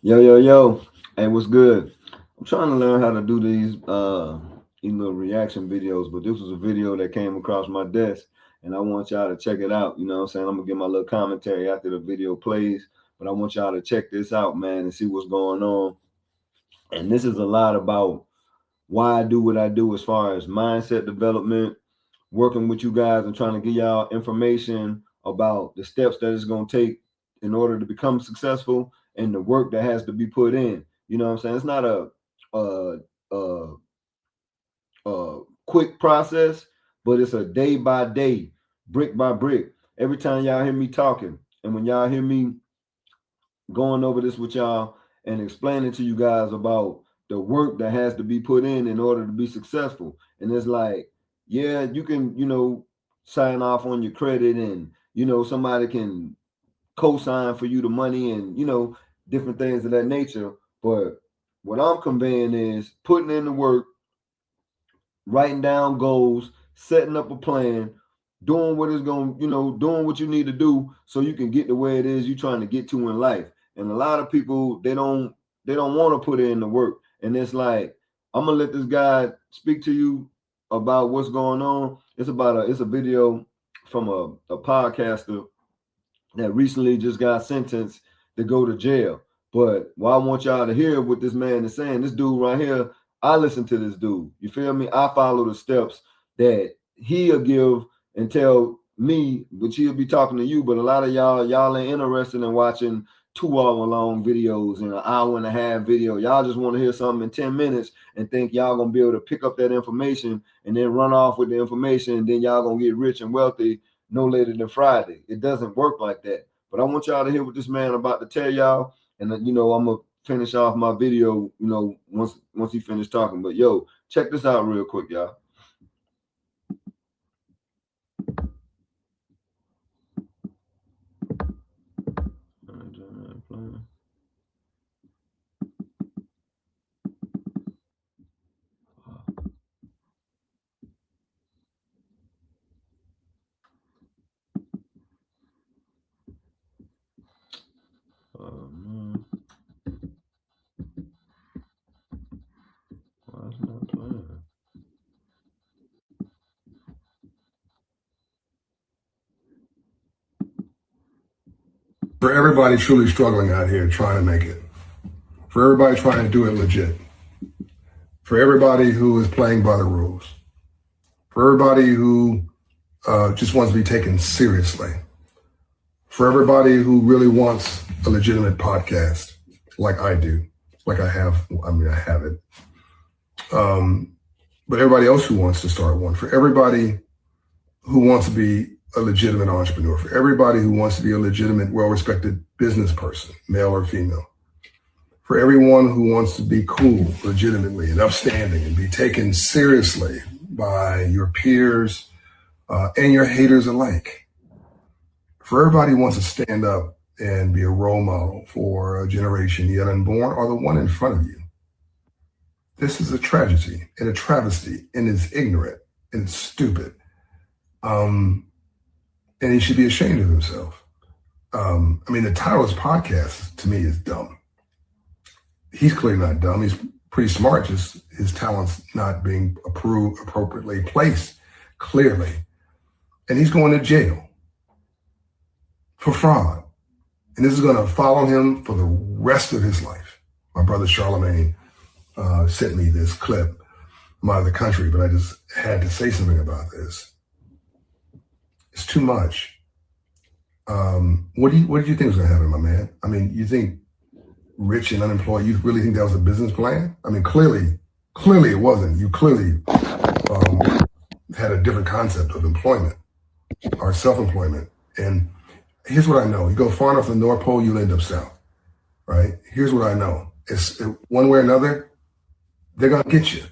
Yo, yo, yo. Hey, what's good? I'm trying to learn how to do these little reaction videos, but this was a video that came across my desk and I want y'all to check it out. You know what I'm saying? I'm gonna give my little commentary after the video plays, but I want y'all to check this out, man, and see what's going on. And this is a lot about why I do what I do as far as mindset development, working with you guys and trying to give y'all information about the steps that it's going to take in order to become successful and the work that has to be put in. You know what I'm saying? It's not a, a, a quick process, but it's a day by day, brick by brick. Every time y'all hear me talking, and when y'all hear me going over this with y'all and explaining to you guys about the work that has to be put in order to be successful. And it's like, yeah, you can, sign off on your credit and, somebody can co-sign for you the money and, different things of that nature. But what I'm conveying is putting in the work, writing down goals, setting up a plan, doing what is going, doing what you need to do so you can get to where it is you're trying to get to in life. And a lot of people they don't want to put in the work. And it's like, I'm gonna let this guy speak to you about what's going on. It's a video from a podcaster that recently just got sentenced to go to jail. But what I want y'all to hear what this man is saying, this dude right here, I listen to this dude. You feel me? I follow the steps that he'll give and tell me, which he'll be talking to you. But a lot of y'all ain't interested in watching 2 hour long videos and an hour and a half video. Y'all just want to hear something in 10 minutes and think y'all gonna be able to pick up that information and then run off with the information, and then y'all gonna get rich and wealthy no later than Friday. It doesn't work like that. But I want y'all to hear what this man about to tell y'all, and I'm gonna finish off my video, once he finished talking. But yo, check this out real quick, y'all. Man. Why is it not playing? For everybody truly struggling out here trying to make it, for everybody trying to do it legit, for everybody who is playing by the rules, for everybody who just wants to be taken seriously, for everybody who really wants a legitimate podcast like I do, like I have, I have it. But everybody else who wants to start one, for everybody who wants to be a legitimate entrepreneur, for everybody who wants to be a legitimate, well-respected business person, male or female, for everyone who wants to be cool, legitimately, and upstanding and be taken seriously by your peers and your haters alike. For everybody who wants to stand up and be a role model for a generation yet unborn or the one in front of you. This is a tragedy and a travesty, and it's ignorant and it's stupid. And he should be ashamed of himself. The title of his podcast to me is dumb. He's clearly not dumb. He's pretty smart, just his talents not being appropriately placed, clearly. And he's going to jail for fraud. And this is going to follow him for the rest of his life. My brother Charlemagne sent me this clip. I'm out of the country, but I just had to say something about this. It's too much. What did you think was going to happen, my man? You think rich and unemployed, you really think that was a business plan? Clearly it wasn't. You clearly had a different concept of employment or self-employment. And here's what I know. You go far enough to the North Pole, you'll end up south, right? Here's what I know. It's one way or another, they're going to get you.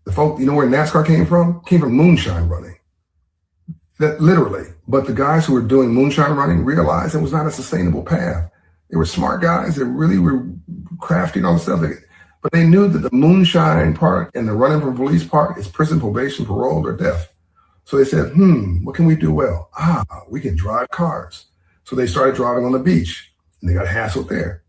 The folk, you know where NASCAR came from? Came from moonshine running. That literally. But the guys who were doing moonshine running realized it was not a sustainable path. They were smart guys that really were crafty and all this stuff. But they knew that the moonshine part and the running for police part is prison, probation, parole, or death. So they said, what can we do well? We can drive cars. So they started driving on the beach and they got hassled there.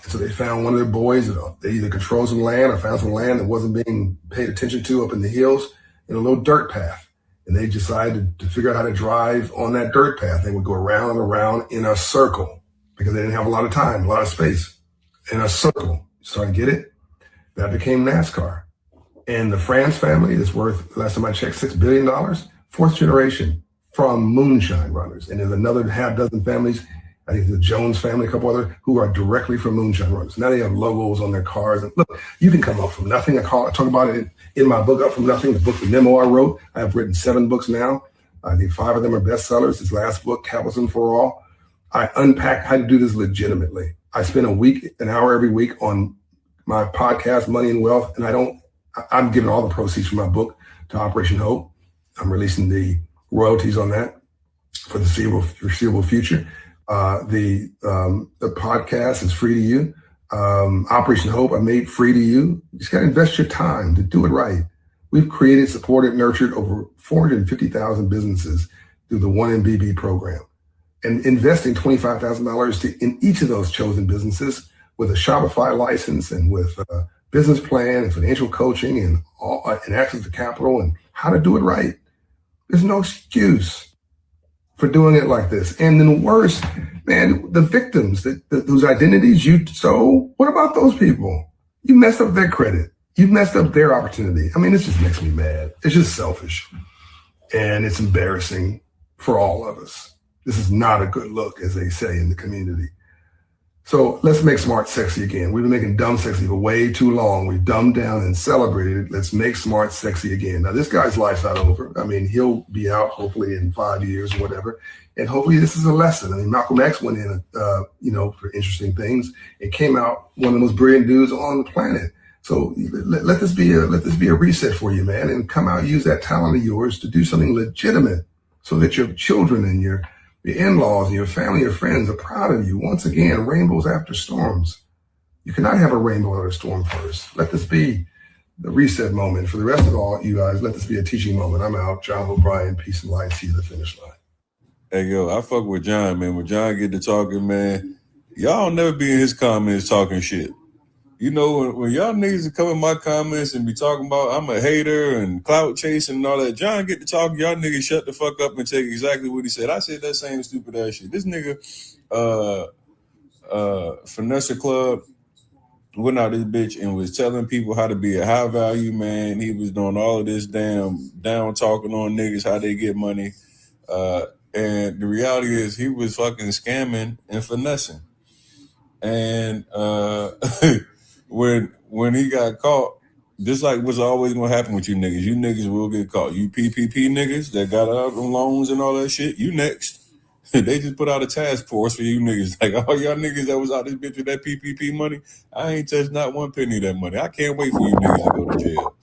So they found one of their boys. They either controlled some land or found some land that wasn't being paid attention to up in the hills in a little dirt path. And they decided to figure out how to drive on that dirt path. They would go around and around in a circle because they didn't have a lot of time, a lot of space. In a circle. Starting to get it? That became NASCAR. And the France family is worth, last time I checked, $6 billion, fourth generation from moonshine runners. And there's another half dozen families, I think the Jones family, a couple other, who are directly from moonshine runners. Now they have logos on their cars. And look, you can come up from nothing. I talk about it in my book, Up From Nothing, the book, the memo I wrote. I have written 7 books now. I think 5 of them are bestsellers. This last book, Capitalism for All. I unpack how to do this legitimately. I spend an hour every week on my podcast, Money and Wealth, and I'm giving all the proceeds from my book to Operation Hope. I'm releasing the royalties on that for the foreseeable future. The podcast is free to you. Operation Hope, I made free to you. You just got to invest your time to do it right. We've created, supported, nurtured over 450,000 businesses through the 1MBB program. And investing $25,000 in each of those chosen businesses with a Shopify license and with a business plan and financial coaching and access to capital and how to do it right. There's no excuse for doing it like this. And then worse, man, the victims, whose identities you stole, what about those people? You messed up their credit. You messed up their opportunity. I mean, this just makes me mad. It's just selfish. And it's embarrassing for all of us. This is not a good look, as they say in the community. So let's make smart sexy again. We've been making dumb sexy for way too long. We've dumbed down and celebrated it. Let's make smart sexy again. Now, this guy's life's not over. I mean, he'll be out hopefully in 5 years or whatever. And hopefully this is a lesson. I mean, Malcolm X went in, for interesting things and came out one of the most brilliant dudes on the planet. So let this be a reset for you, man, and come out, use that talent of yours to do something legitimate so that your children and your in-laws and your family, your friends are proud of you. Once again, rainbows after storms. You cannot have a rainbow after a storm first. Let this be the reset moment. For the rest of all you guys, let this be a teaching moment. I'm out. John O'Brien, peace and light. See you at the finish line. Hey, yo, I fuck with John, man. When John get to talking, man, y'all never be in his comments talking shit. You know, when y'all niggas come in my comments and be talking about I'm a hater and clout chasing and all that, John get to talking, y'all niggas shut the fuck up and take exactly what he said. I said that same stupid ass shit. This nigga, Finesse Club, went out this bitch and was telling people how to be a high value man. He was doing all of this damn down talking on niggas, how they get money. And the reality is he was fucking scamming and finessing. And when he got caught, just like what's always gonna happen with you niggas will get caught. You PPP niggas that got out on loans and all that shit, you next. They just put out a task force for you niggas. Like, all y'all niggas that was out this bitch with that PPP money, I ain't touched not one penny of that money. I can't wait for you niggas to go to jail.